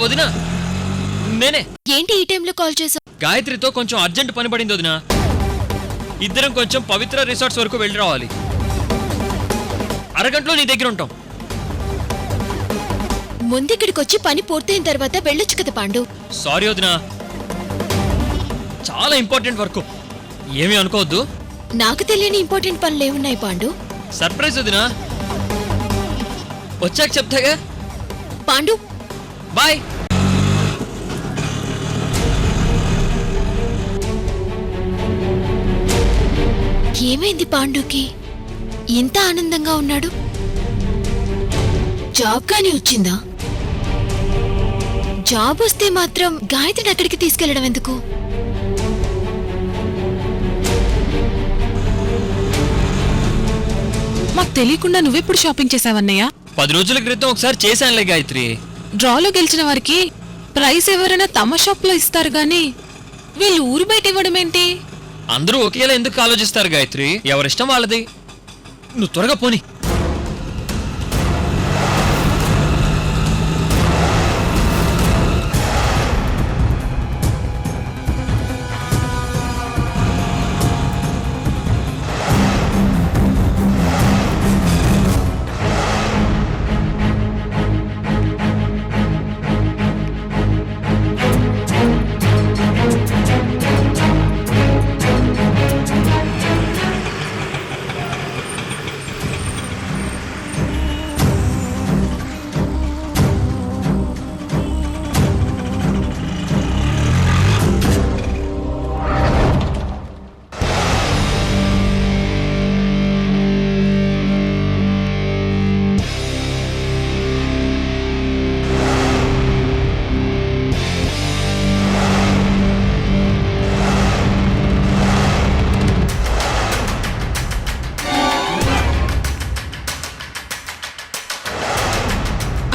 వదినా, నేనే. ఏంటి ఈ టైంలో కాల్ చేసావు? గాయత్రితో కొంచెం అర్జెంట్ పని పడింది వదినా. ఇద్దరం కొంచెం పవిత్ర రిసార్ట్స్ వరకు వెళ్ళి రావాలి. అరగంటలో నీ దగ్గర ఉంటాం. ముందిక్కడికొచ్చి పని పూర్తయిన తర్వాత వెళ్ళొచ్చు కదా పాండు. సారీ వదినా, చాలా ఇంపార్టెంట్ వర్క్. ఏమీ అనుకోవద్దు. నాకు తెలియని ఇంపార్టెంట్ పనులేమున్నాయి పాండు? సర్ప్రైజ్ వదినా, వచ్చాక చెప్తాగా. పాండు బాయ్. ఏమైంది పాండుకి? ఇంత ఆనందంగా ఉన్నాడు. జాబ్ కానీ వచ్చిందా? జాబ్ వస్తే మాత్రం గాయత్రిని అక్కడికి తీసుకెళ్లడం ఎందుకు? మాకు తెలియకుండా నువ్వెప్పుడు షాపింగ్ చేసావన్నయ్య? 10 రోజుల క్రితం ఒకసారి చేశానులే గాయత్రి. డ్రాలో గెలిచిన వారికి ప్రైజ్ ఎవరైనా తమ షాప్ లో ఇస్తారు గాని వీళ్ళు ఊరు బయట ఇవ్వడం ఏంటి? అందరూ ఒకేలా ఎందుకు ఆలోచిస్తారు గాయత్రి? ఎవరిష్టం వాళ్ళది. నువ్వు త్వరగా పోని.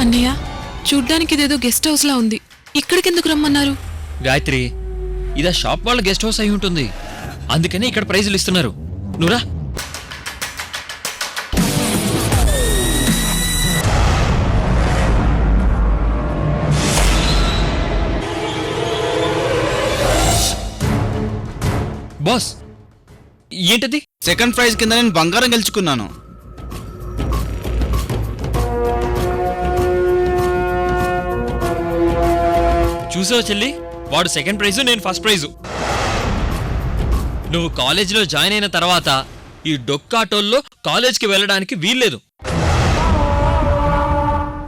అన్నయ్య, చూడ్డానికి ఇదేదో గెస్ట్ హౌస్ లా ఉంది. ఇక్కడికి ఎందుకు రమ్మన్నారు? గాయత్రి, ఇదా షాప్ వాళ్ళ గెస్ట్ హౌస్ అయి ఉంటుంది. అందుకని ఇక్కడ ప్రైజులు ఇస్తున్నారు. నువ్వురా. బాస్, ఏంటది? సెకండ్ ప్రైజ్ కింద నేను బంగారం గెలుచుకున్నాను. చూసావు చెల్లి, వాడు సెకండ్ ప్రైజు, నేను ఫస్ట్ ప్రైజు. నువ్వు కాలేజీలో జాయిన్ అయిన తర్వాత ఈ డొక్కాటోల్లో కాలేజ్కి వెళ్ళడానికి వీల్లేదు.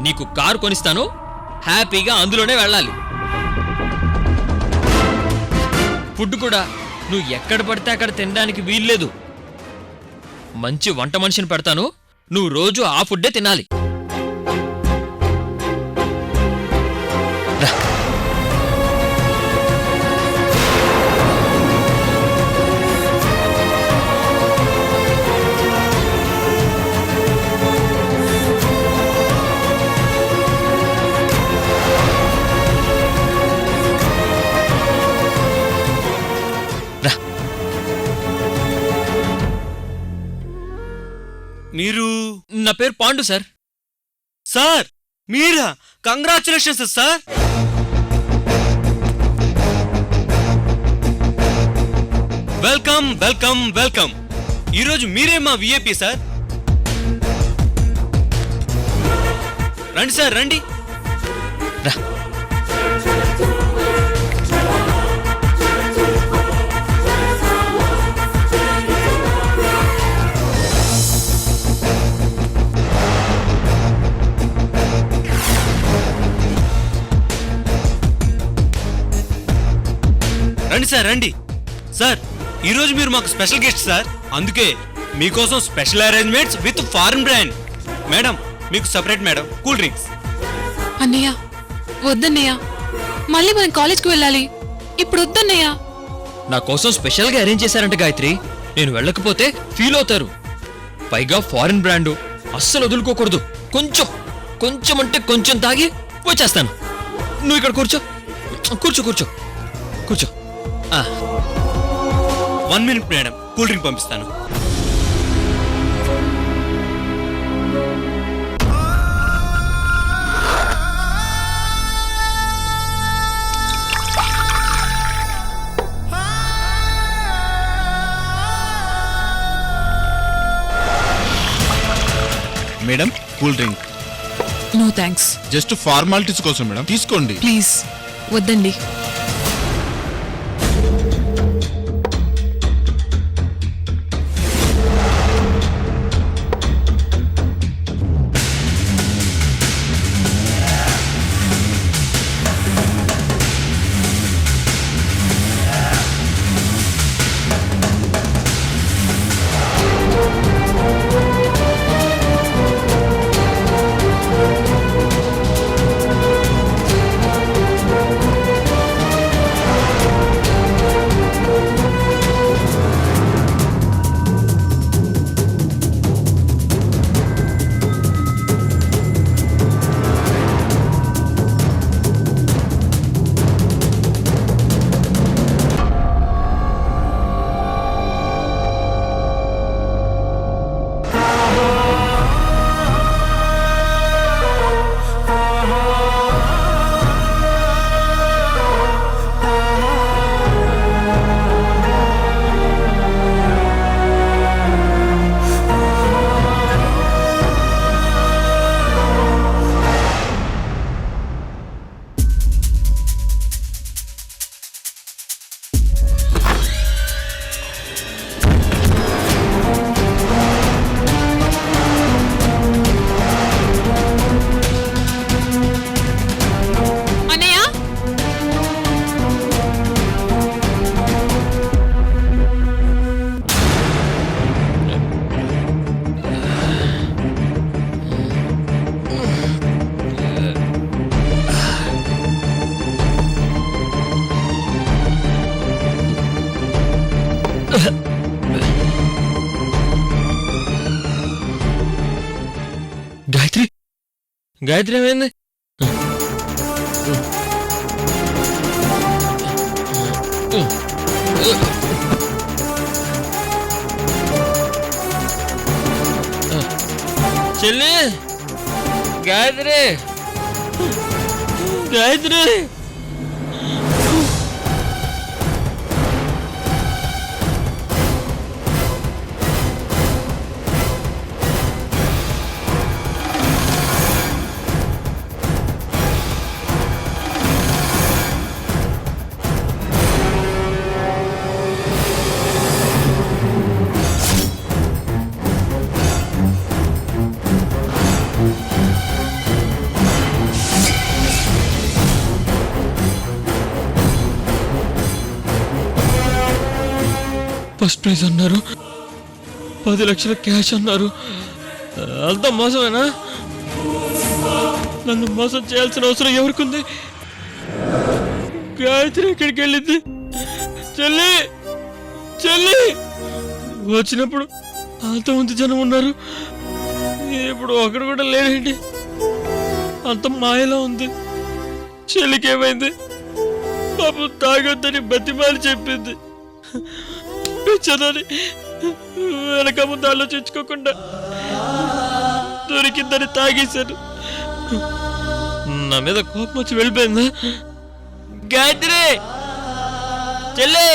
నీకు కారు కొనిస్తాను, హ్యాపీగా అందులోనే వెళ్ళాలి. ఫుడ్ కూడా నువ్వు ఎక్కడ పడితే అక్కడ తినడానికి వీల్లేదు. మంచి వంట మనిషిని పెడతాను, నువ్వు రోజు ఆ ఫుడ్డే తినాలి. మీరు? నా పేరు పాండు సార్. సార్ మీరా? Congratulations sir. Welcome welcome welcome. ఈరోజు మీరే మా విఐపి సార్. రండి సార్, రండి. రా. రండి సార్, రండి. సార్, ఈరోజు మీరు మాకు స్పెషల్ గెస్ట్ సార్. అందుకే మీకోసం special arrangements with foreign brand. Madam, మీకు సపరేట్ మేడం కూల్ డ్రింక్స్. అన్నయ్య వద్దన్నయ్య, మళ్ళీ మనం కాలేజ్కి వెళ్ళాలి. ఇప్పుడు వద్దన్నయ్య. నా కోసం స్పెషల్గా అరేంజ్ చేశారంట గాయత్రి. నేను వెళ్ళకపోతే ఫీల్ అవుతారు. పైగా ఫారిన్ బ్రాండు, అస్సలు వదులుకోకూడదు. కొంచెం కొంచెం అంటే కొంచెం తాగి వచ్చేస్తాను. నువ్వు ఇక్కడ కూర్చో, కూర్చో కూర్చో కూర్చో. 1 minute మేడం, కూల్ డ్రింక్ పంపిస్తాను. Madam cool drink. No thanks. Just formalities కోసం మేడం, తీసుకోండి. ప్లీజ్ వద్దండి. అన్నయ్య, గాయత్రి, గాయత్రి ఏమైంది? చెల్లి, గాయత్రి, గాయత్రి. ఫస్ట్ ప్రైజ్ అన్నారు, 10 లక్షల క్యాష్ అన్నారు. అంతా మోసమేనా? నన్ను మోసం చేయాల్సిన అవసరం ఎవరికుంది? గాయత్రి ఎక్కడికి వెళ్ళింది? చెల్లి, చెల్లి, వచ్చినప్పుడు అంతమంది జనం ఉన్నారు, ఇప్పుడు ఒకడు కూడా లేడండి. అంత మాయలా ఉంది. చెల్లికి ఏమైంది? పాపం తాగొద్దని బతిమాలి చెప్పింది. పిచ్చదని వెనక ముందు ఆలోచించుకోకుండా దొరికిందని తాగేశాను. నా మీద కోపం వచ్చి వెళ్ళిపోయిందా? గాయత్రి, చెల్లి,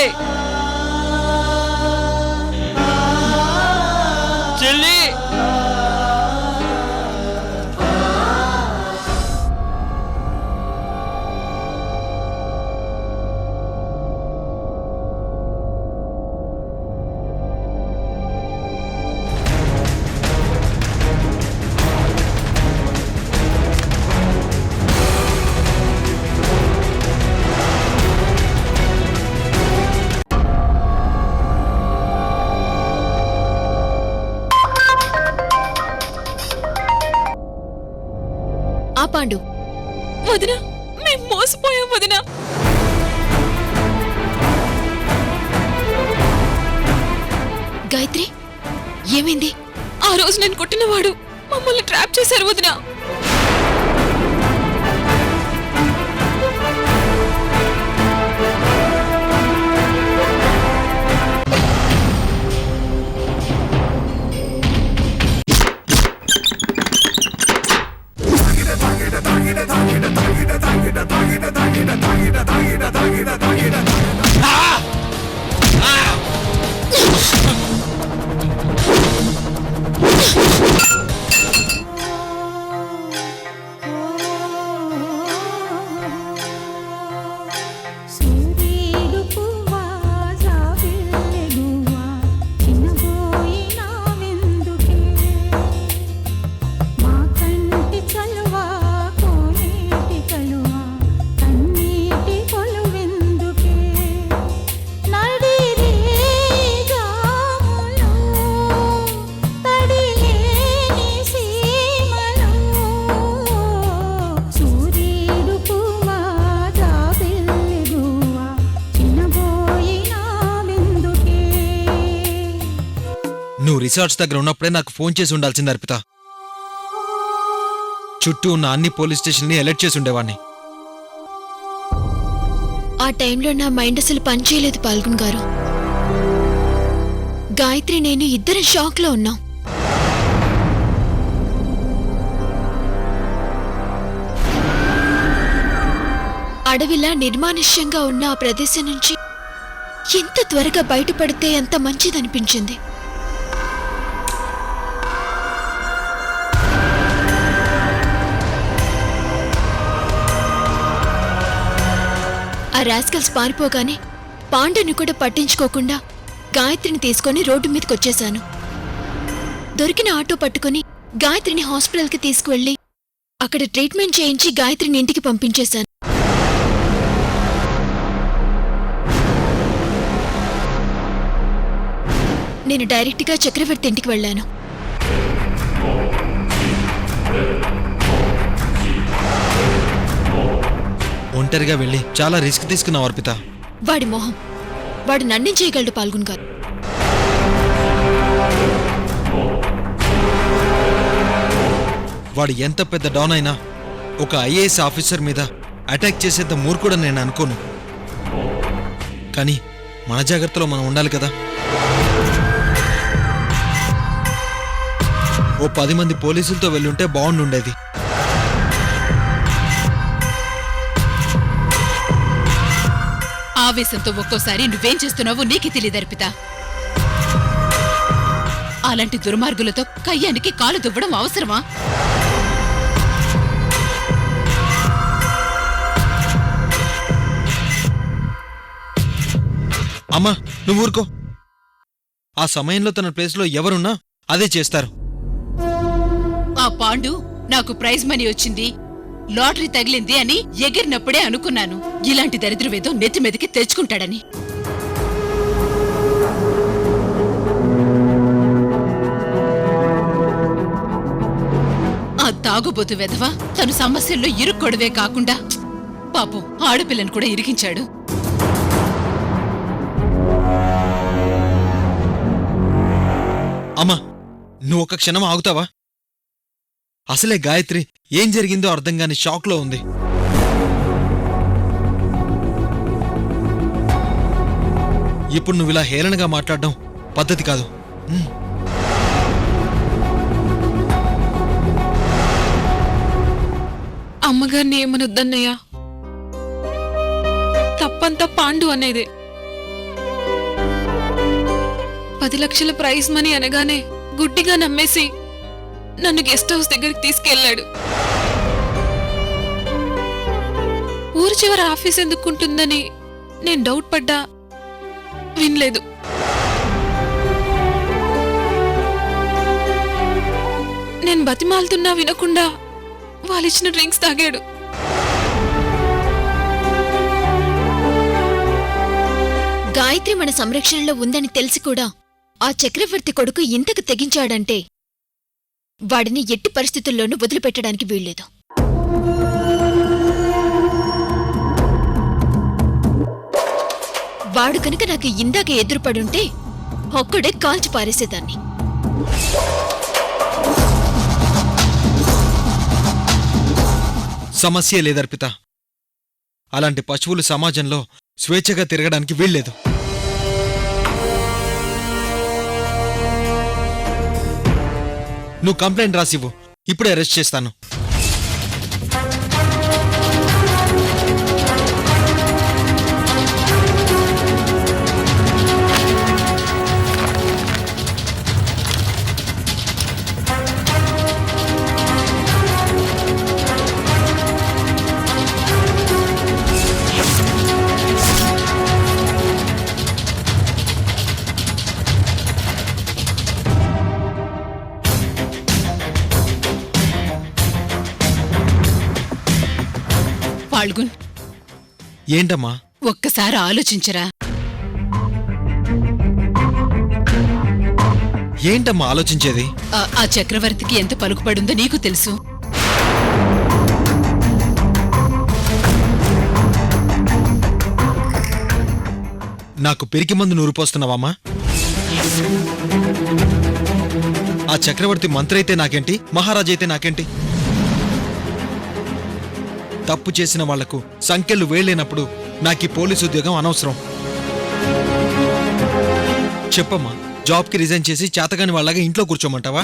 చెల్లి. ఆ పాండు, వదినా, మేము మోసపోయాం వదినా. గాయత్రి ఏమైంది? ఆ రోజు నేను కొట్టినవాడు మమ్మల్ని ట్రాప్ చేశారు వదినా. రిసార్ట్స్ దగ్గర ఉన్నప్పుడే నాకు ఫోన్ చేసి ఉండాల్సింది అర్పిత. చుట్టూ ఉన్న అన్ని పోలీస్ స్టేషన్ని అలర్ట్ చేసి ఉండేవాణ్ణి. ఆ టైంలో నా మైండ్ అసలు పనిచేయలేదు పాల్గొన్ గారు. గాయత్రి నేను ఇద్దరం షాక్ లో ఉన్నాం. అడవిలా నిర్మానుష్యంగా ఉన్న ఆ ప్రదేశం నుంచి ఎంత త్వరగా బయటపడితే అంత మంచిదనిపించింది. ఆ రాస్కల్స్ పారిపోగానే పాండుని కూడా పట్టించుకోకుండా గాయత్రిని తీసుకొని రోడ్డు మీదకొచ్చేశాను. దొరికిన ఆటో పట్టుకుని గాయత్రిని హాస్పిటల్కి తీసుకువెళ్ళి అక్కడ ట్రీట్మెంట్ చేయించి గాయత్రిని ఇంటికి పంపించేశాను. నేను డైరెక్ట్గా చక్రవర్తి ఇంటికి వెళ్ళాను. ఒంటరిగా వెళ్ళి చాలా రిస్క్ తీసుకున్నావు అర్పిత. వాడి మొహం, వాడు నన్నేం చేయగలడు పాల్గొన్ గారు. వాడు ఎంత పెద్ద డౌన్ అయినా ఒక ఐఏఎస్ ఆఫీసర్ మీద అటాక్ చేసేంత మూర్ఖుడు నేను అనుకోను. కానీ మన జాగ్రత్తలో మనం ఉండాలి కదా. ఓ 10 మంది పోలీసులతో వెళ్ళుంటే బాగుండుండేది. ఆవేశంతో ఒక్కోసారి నువ్వేం చేస్తున్నావో నీకే తెలియదు అర్పిత. అలాంటి దుర్మార్గులతో కయ్యానికి కాలు దువ్వడం అవసరమా? అమ్మా నువ్వు ఊరుకో. ఆ సమయంలో తన ప్లేస్లో ఎవరున్నా అదే చేస్తారు. ఆ పాండు నాకు ప్రైజ్ మనీ వచ్చింది, లాటరీ తగిలింది అని ఎగిరినప్పుడే అనుకున్నాను ఇలాంటి దరిద్రవేదో నెత్తి మీదకి తెచ్చుకుంటాడని. ఆ తాగుబోతు వెధవ తను సమస్యల్లో ఇరుక్కొడవే కాకుండా పాపం ఆడపిల్లను కూడా ఇరికించాడు. అమ్మా నువ్వు ఒక క్షణం ఆగుతావా? అసలే గాయత్రి ఏం జరిగిందో అర్థం కాని షాక్లో ఉంది. ఇప్పుడు నువ్వు ఇలా హేళనగా మాట్లాడడం పద్ధతి కాదు. అమ్మగారిని ఏమనొద్దన్నయ్యా, తప్పంతా పాండు అనేదే. 10 లక్షల ప్రైజ్ మనీ అనగానే గుడ్డిగా నమ్మేసి నన్ను గెస్ట్ హౌస్ దగ్గరికి తీసుకెళ్లాడు. ఊరు చివర ఆఫీస్ ఎందుకుంటుందని నేను డౌట్ పడ్డా వినలేదు. నేను బతిమాలుతున్నా వినకుండా వాళ్ళిచ్చిన డ్రింక్స్ తాగాడు. గాయత్రి మన సంరక్షణలో ఉందని తెలిసి కూడా ఆ చక్రవర్తి కొడుకు ఇంతకు తెగించాడంటే వాడిని ఎట్టి పరిస్థితుల్లోనూ వదిలిపెట్టడానికి వీల్లేదు. వాడు కనుక నాకు ఇందాక ఎదురుపడుంటే ఒక్కడే కాల్చి పారేసేదాన్ని. సమస్య లేదర్పిత. అలాంటి పశువులు సమాజంలో స్వేచ్ఛగా తిరగడానికి వీల్లేదు. నువ్వు కంప్లైంట్ రాసివ్వు, ఇప్పుడే అరెస్ట్ చేస్తాను. పాల్గొన్, ఏంటమ్మా? ఒక్కసారి ఆలోచించరా. ఏంటమ్మా ఆలోచించేది? ఆ చక్రవర్తికి ఎంత పలుకుపడుందో నీకు తెలుసు. నాకు పెరికి మందు నూరిపోస్తున్నావమ్మా? ఆ చక్రవర్తి మంత్రి అయితే నాకేంటి, మహారాజు అయితే నాకేంటి? తప్పు చేసిన వాళ్లకు సంఖ్యలు వేయలేనప్పుడు నాకు ఈ పోలీసు ఉద్యోగం అనవసరం. చెప్పమ్మా, జాబ్కి రిజైన్ చేసి చేతగాని వాళ్ళగా ఇంట్లో కూర్చోమంటావా?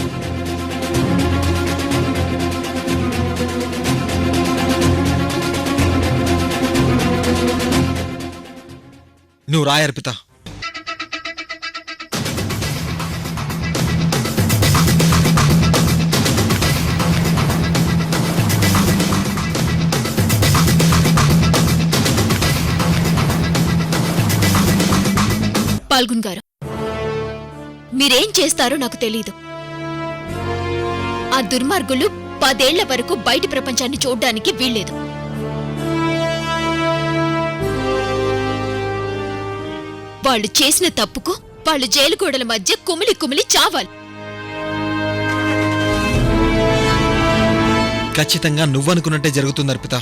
నువ్వు రాయి అర్పిత. పాల్గున్ గారు, మీరేం చేస్తారో నాకు తెలీదు. ఆ దుర్మార్గులు 10 ఏళ్ల వరకు బయటి ప్రపంచాన్ని చూడ్డానికి వీల్లేదు. వాళ్ళు చేసిన తప్పుకు వాళ్ళు జైలు గోడల మధ్య కుమిలి కుమిలి చావాలి. ఖచ్చితంగా నువ్వనుకున్నట్టే జరుగుతుంది అర్పిత.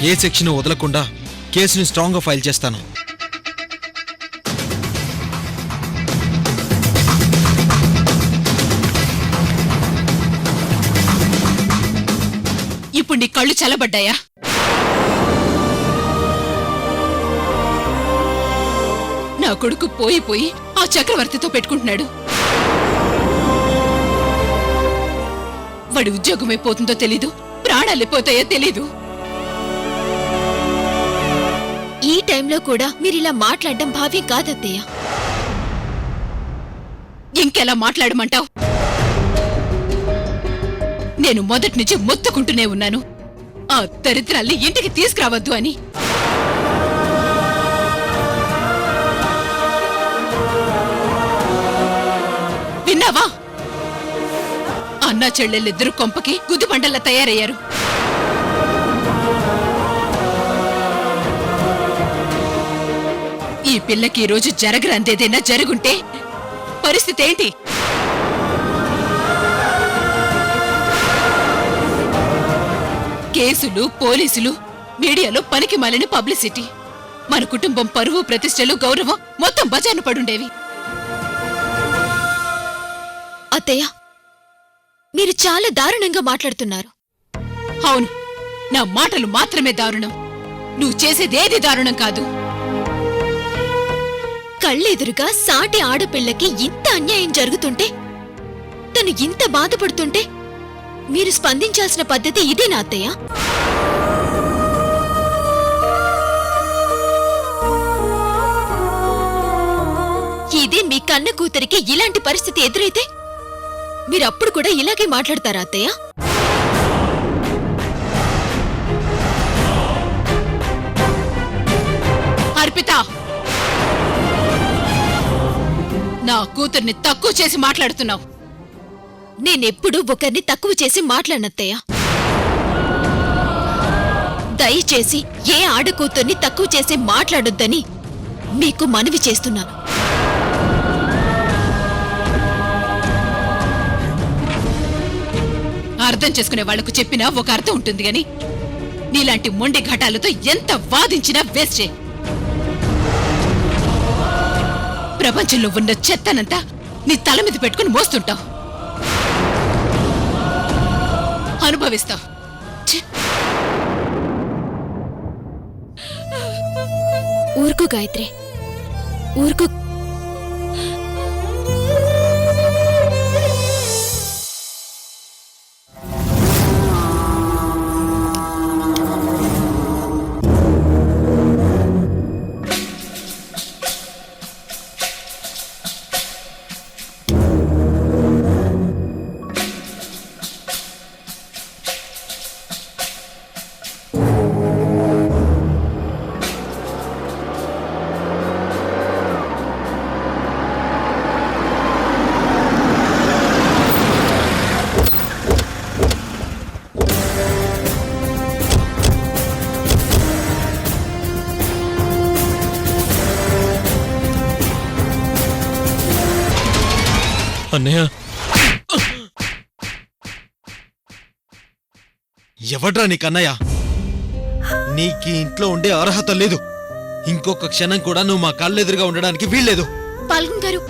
ఏ సెక్షన్ వదలకుండా కేసుని స్ట్రాంగ్గా ఫైల్ చేస్తాను. ఇప్పుడు నీ కళ్ళు చల్లబడ్డాయా? నా కొడుకు పోయి ఆ చక్రవర్తితో పెట్టుకుంటున్నాడు. వాడి ఉద్యోగమైపోతుందో తెలీదు, ప్రాణాలిపోతాయో తెలీదు. ఈ టైంలో కూడా మీరిలా మాట్లాడడం భావ్యం కాదత్తయ్య. ఇంకెలా మాట్లాడమంటావు? నేను మొదటి నుంచి మొత్తుకుంటూనే ఉన్నాను, ఆ దరిద్రాల్ని ఇంటికి తీసుకురావద్దు అని. విన్నావా? అన్నా చెల్లెళ్ళిద్దరూ కొంపకి గుదిబండల్లా తయారయ్యారు. ఈ పిల్లకి ఈ రోజు జరగరందేదైనా జరుగుంటే పరిస్థితి ఏంటి? కేసులు, పోలీసులు, మీడియాలో పనికి మాలిన పబ్లిసిటీ, మన కుటుంబం పరువు, ప్రతిష్టలు, గౌరవం మొత్తం బజాను పడుండేవి. అత్తయ్య, మీరు చాలా దారుణంగా మాట్లాడుతున్నారు. అవును, నా మాటలు మాత్రమే దారుణం, నువ్వు చేసేదేది దారుణం కాదు. కళ్ళెదురుగా సాటి ఆడపిల్లకి ఇంత అన్యాయం జరుగుతుంటే, తను ఇంత బాధపడుతుంటే మీరు స్పందించాల్సిన పద్ధతి ఇదేనా అత్తయ్య? ఇదే మీ కన్న కూతురికి ఇలాంటి పరిస్థితి ఎదురైతే మీరప్పుడు కూడా ఇలాగే మాట్లాడతారా అత్తయ్య? అర్పిత, నా కూతుర్ని తక్కువ చేసి మాట్లాడుతున్నావు. నేనెప్పుడూ ఒకరిని తక్కువ చేసి మాట్లాడనత్తయ్య. దయచేసి ఏ ఆడకూతుర్ని తక్కువ చేసి మాట్లాడొద్దని మీకు మనవి చేస్తున్నాను. అర్థం చేసుకునే వాళ్లకు చెప్పినా ఒక అర్థం ఉంటుంది గాని నీలాంటి మొండి ఘటాలతో ఎంత వాదించినా వేస్టే. ప్రపంచంలో ఉన్న చెత్తనంతా నీ తల మీద పెట్టుకుని మోస్తుంటావు, అనుభవిస్తావు. ఊరుకో గాయత్రి, ఊరుకో. అన్నయ్య, ఎవడ్రా నీకన్నయ్య? నీకీ ఇంట్లో ఉండే అర్హత లేదు. ఇంకొక క్షణం కూడా నువ్వు మా కళ్ళెదురుగా ఉండడానికి వీల్లేదు. పాల్గొన్ గారు